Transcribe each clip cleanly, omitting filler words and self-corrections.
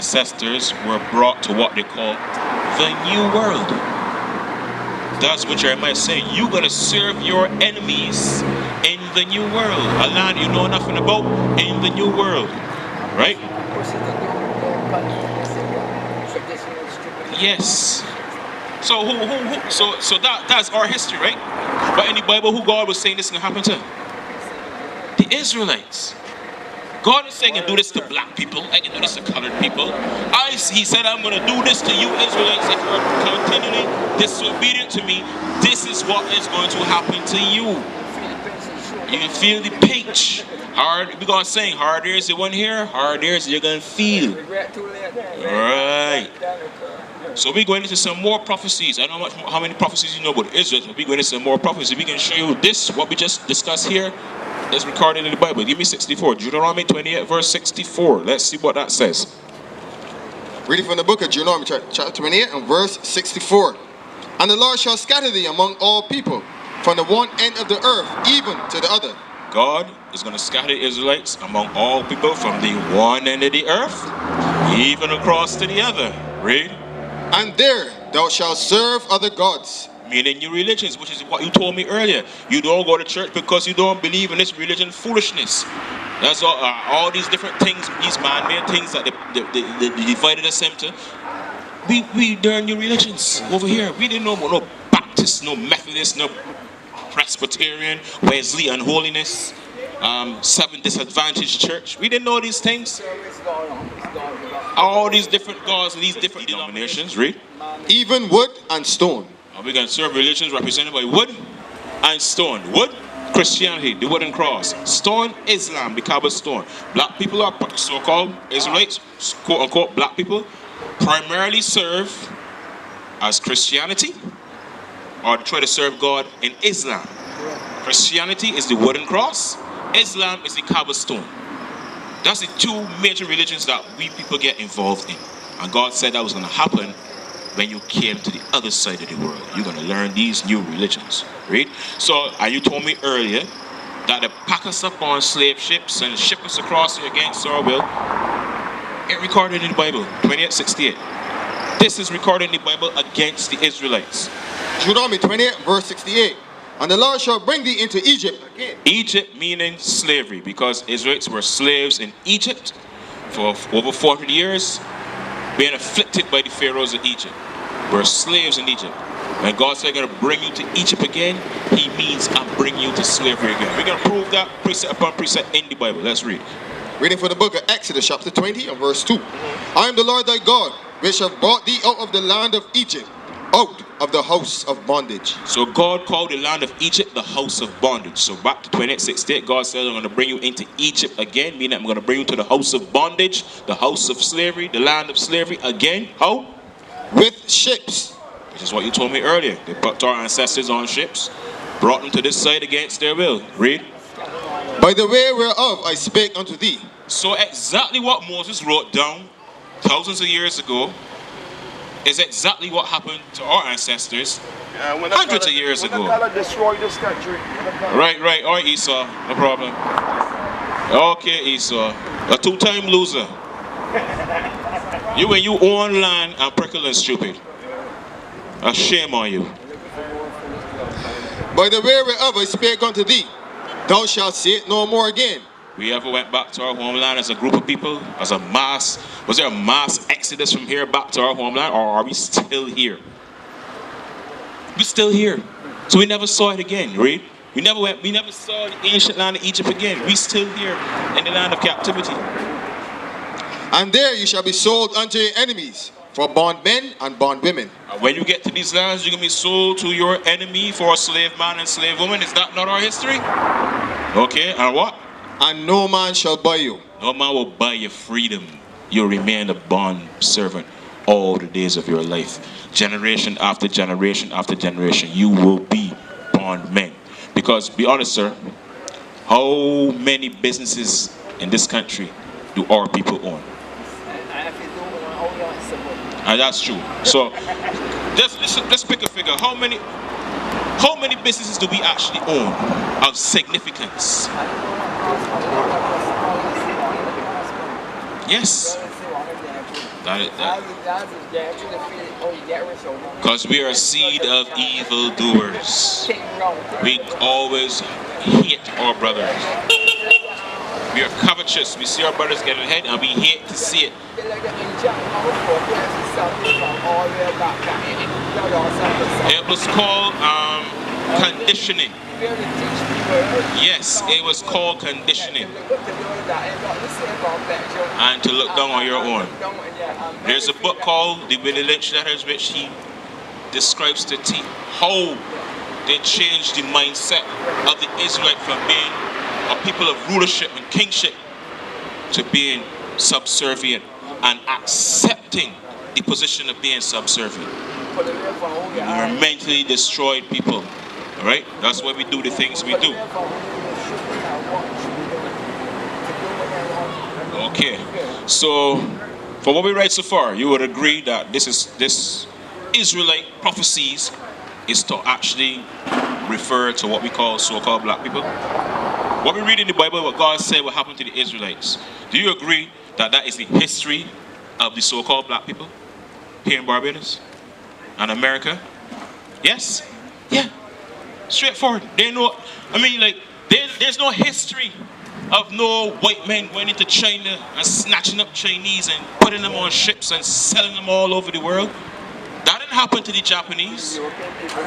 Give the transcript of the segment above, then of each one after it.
ancestors were brought to what they call the New World. That's what Jeremiah is saying. You're going to serve your enemies in the New World. A land you know nothing about in the New World. Right? Yes. So so that's our history, right? But in the Bible, who God was saying this is going to happen to? The Israelites. God is saying, I can do this to black people. I can do this to colored people. He said, I'm going to do this to you Israelites. If you're continually disobedient to me, this is what is going to happen to you. You can feel the pinch. Hard, we're going to sing, hard ears you want to hear, hard ears you're going to feel. Right. So we're going into some more prophecies. I don't know how many prophecies you know about Israel, but we're going into some more prophecies. We can show you this, what we just discussed here, is recorded in the Bible. Give me 64. Deuteronomy 28, verse 64. Let's see what that says. Reading from the book of Deuteronomy, chapter 28, and verse 64. And the Lord shall scatter thee among all people, from the one end of the earth, even to the other. God is going to scatter the Israelites among all people from the one end of the earth, even across to the other. Read. And there thou shalt serve other gods. Meaning new religions, which is what you told me earlier. You don't go to church because you don't believe in this religion foolishness. That's all these different things, these man-made things that they divided us into. We learn new religions over here. We didn't know about no Baptist, no Methodist, no Presbyterian, Wesleyan holiness, Seventh Disadvantaged Church. We didn't know these things. All these different gods, these different denominations. Read. Even wood and stone. We can serve religions represented by wood and stone. Wood, Christianity, the wooden cross. Stone, Islam, the Kaaba stone. Black people are so-called Israelites, quote-unquote black people, primarily serve as Christianity, or try to serve God in Islam. Christianity is the wooden cross. Islam is the Kaaba stone. That's the two major religions that we people get involved in. And God said that was going to happen when you came to the other side of the world. You're going to learn these new religions. Right? So, you told me earlier that they pack us up on slave ships and ship us across here against our will. It recorded in the Bible, 28:68. This is recorded in the Bible against the Israelites. Deuteronomy 28, verse 68. And the Lord shall bring thee into Egypt again. Egypt meaning slavery, because Israelites were slaves in Egypt for over 400 years, being afflicted by the pharaohs of Egypt. We're slaves in Egypt. When God said, I'm going to bring you to Egypt again, he means I'm bringing you to slavery again. We're going to prove that precept upon precept in the Bible. Let's read. Reading from the book of Exodus, chapter 20, and verse 2. I am the Lord thy God, which have brought thee out of the land of Egypt, out of the house of bondage. So God called the land of Egypt the house of bondage. So back to 28:68, God said, I'm going to bring you into Egypt again, meaning I'm going to bring you to the house of bondage, the house of slavery, the land of slavery again. How? With ships. Which is what you told me earlier. They put our ancestors on ships, brought them to this side against their will. Read. By the way whereof I spake unto thee. So exactly what Moses wrote down thousands of years ago is exactly what happened to our ancestors hundreds of years ago. Right. All right, Esau. No problem. Okay, Esau. A two-time loser. You when you own land and prickle and stupid. A shame on you. By the way whereof I spake unto thee, thou shalt see it no more again. We ever went back to our homeland as a group of people, as a mass? Was there a mass exodus from here back to our homeland, or are we still here? We're still here. So we never saw it again, right? We never saw the ancient land of Egypt again. We still here in the land of captivity. And there you shall be sold unto your enemies for bondmen and bondwomen. And when you get to these lands, you're going to be sold to your enemy for a slave man and slave woman. Is that not our history? Okay, and what? And no man shall buy you. No man will buy your freedom. You'll remain a bond servant all the days of your life. Generation after generation after generation, you will be bondmen. Because, be honest, sir, how many businesses in this country do our people own? And that's true. So, just pick a figure. How many businesses do we actually own of significance? Yes. Because we are a seed of evildoers. We always hate our brothers. We are covetous. We see our brothers get ahead and we hate to see it. It was called conditioning. Yes, it was called conditioning. And to look down on your own. There's a book called The Willie Lynch Letters, which he describes the how they changed the mindset of the Israelite from being a people of rulership and kingship to being subservient and accepting the position of being subservient. We are mentally destroyed people. Alright? That's why we do the things we do. Okay. So, for what we read so far, you would agree that this Israelite prophecies is to actually refer to what we call so-called black people. What we read in the Bible, what God said will happen to the Israelites. Do you agree that that is the history of the so-called black people here in Barbados and America? Yes? Yeah. Straightforward. They know, I mean, like, there's no history of no white men going into China and snatching up Chinese and putting them on ships and selling them all over the world. That didn't happen to the Japanese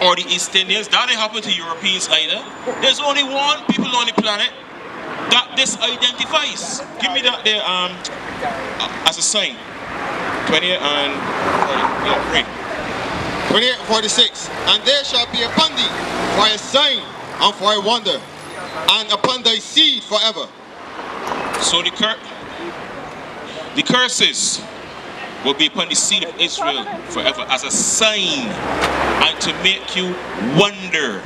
or the East Indians. That didn't happen to Europeans either. There's only one people on the planet that this identifies. Give me that there as a sign. 20 and 3. 28 and 46. And there shall be upon thee for a sign and for a wonder, and upon thy seed forever. So the curses will be upon the seed of Israel forever as a sign, and to make you wonder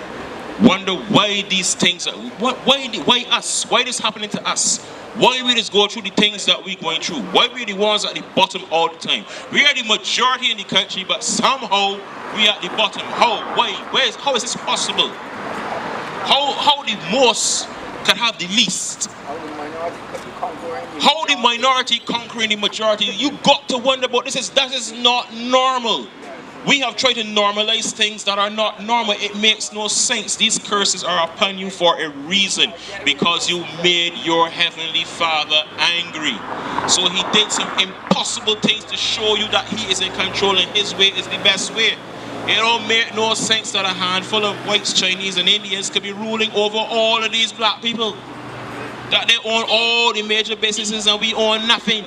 why these things are, why us? Why this happening to us? Why we just go through the things that we're going through? Why we're the ones at the bottom all the time? We are the majority in the country, but somehow we are at the bottom. How? Why? How is this possible? How the most can have the least? How the minority conquering the majority? You got to wonder about this. That is not normal. We have tried to normalize things that are not normal. It makes no sense. These curses are upon you for a reason, because you made your heavenly Father angry. So he did some impossible things to show you that he is in control and his way is the best way. It don't make no sense that a handful of whites, Chinese, and Indians could be ruling over all of these black people. That they own all the major businesses and we own nothing.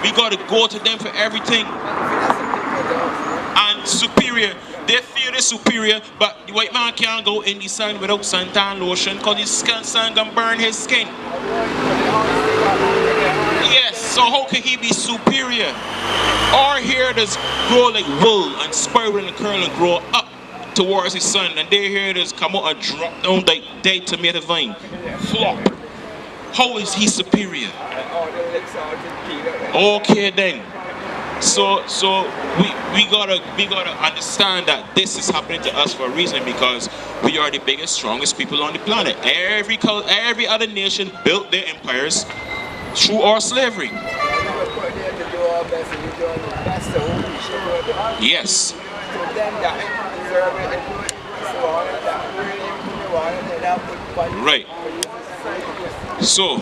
We got to go to them for everything. And superior, they feel they're superior, but the white man can't go in the sun without suntan lotion because his sun gonna burn his skin. Yes, so how can he be superior? Our hair does grow like wool and spiral and curl and grow up towards his sun, and their hair does come out and drop down like dead tomato vine. Flop. How is he superior? Okay then. So we gotta understand that this is happening to us for a reason, because we are the biggest, strongest people on the planet. Every other nation built their empires through our slavery. Yes. Right. So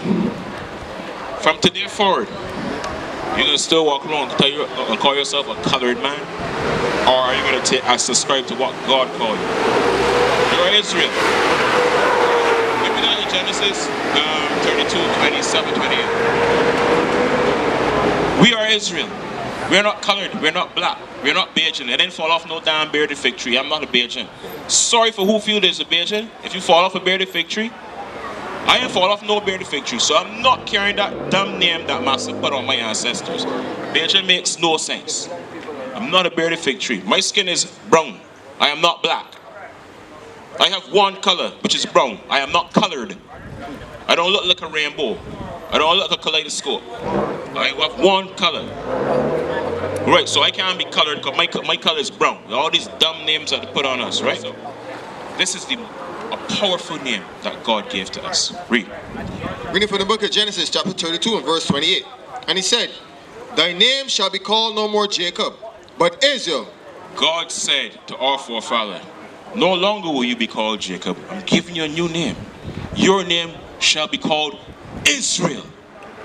from today forward, you're going to still walk around and call yourself a colored man? Or are you going to subscribe to what God called you? You're Israel. Give me that in Genesis 32, 27, 28. We are Israel. We're not colored. We're not black. We're not Bajan. I didn't fall off no damn bearded fig tree. I'm not a Bajan. Sorry for who feel there's a Bajan. If you fall off a bearded fig tree, I ain't fall off no bearded fig tree, so I'm not carrying that damn name that Master put on my ancestors. Bajan makes no sense. I'm not a bearded fig tree. My skin is brown. I am not black. I have one color, which is brown. I am not colored. I don't look like a rainbow. I don't look like a kaleidoscope. I have one color. Right, so I can't be colored because my color is brown. All these dumb names that they put on us, right? So this is a powerful name that God gave to us. Read. Reading from the book of Genesis, chapter 32 and verse 28. And he said, Thy name shall be called no more Jacob, but Israel. God said to our forefather, no longer will you be called Jacob. I'm giving you a new name. Your name shall be called Israel.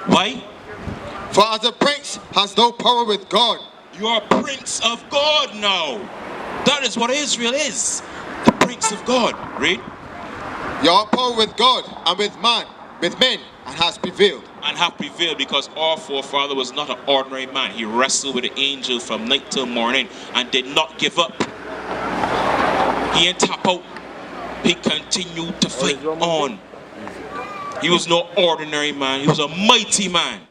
Why? For as a prince hast thou power with God. You are prince of God now. That is what Israel is. The prince of God. Read. You are power with God and with men, and has prevailed. And have prevailed, because our forefather was not an ordinary man. He wrestled with the angel from night till morning and did not give up. He ain't tap out. He continued to fight on. He was no ordinary man. He was a mighty man.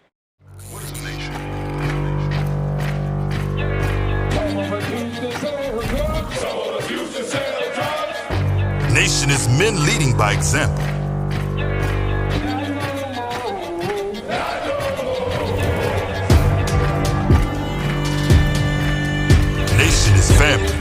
Nation is men leading by example. Nation is family.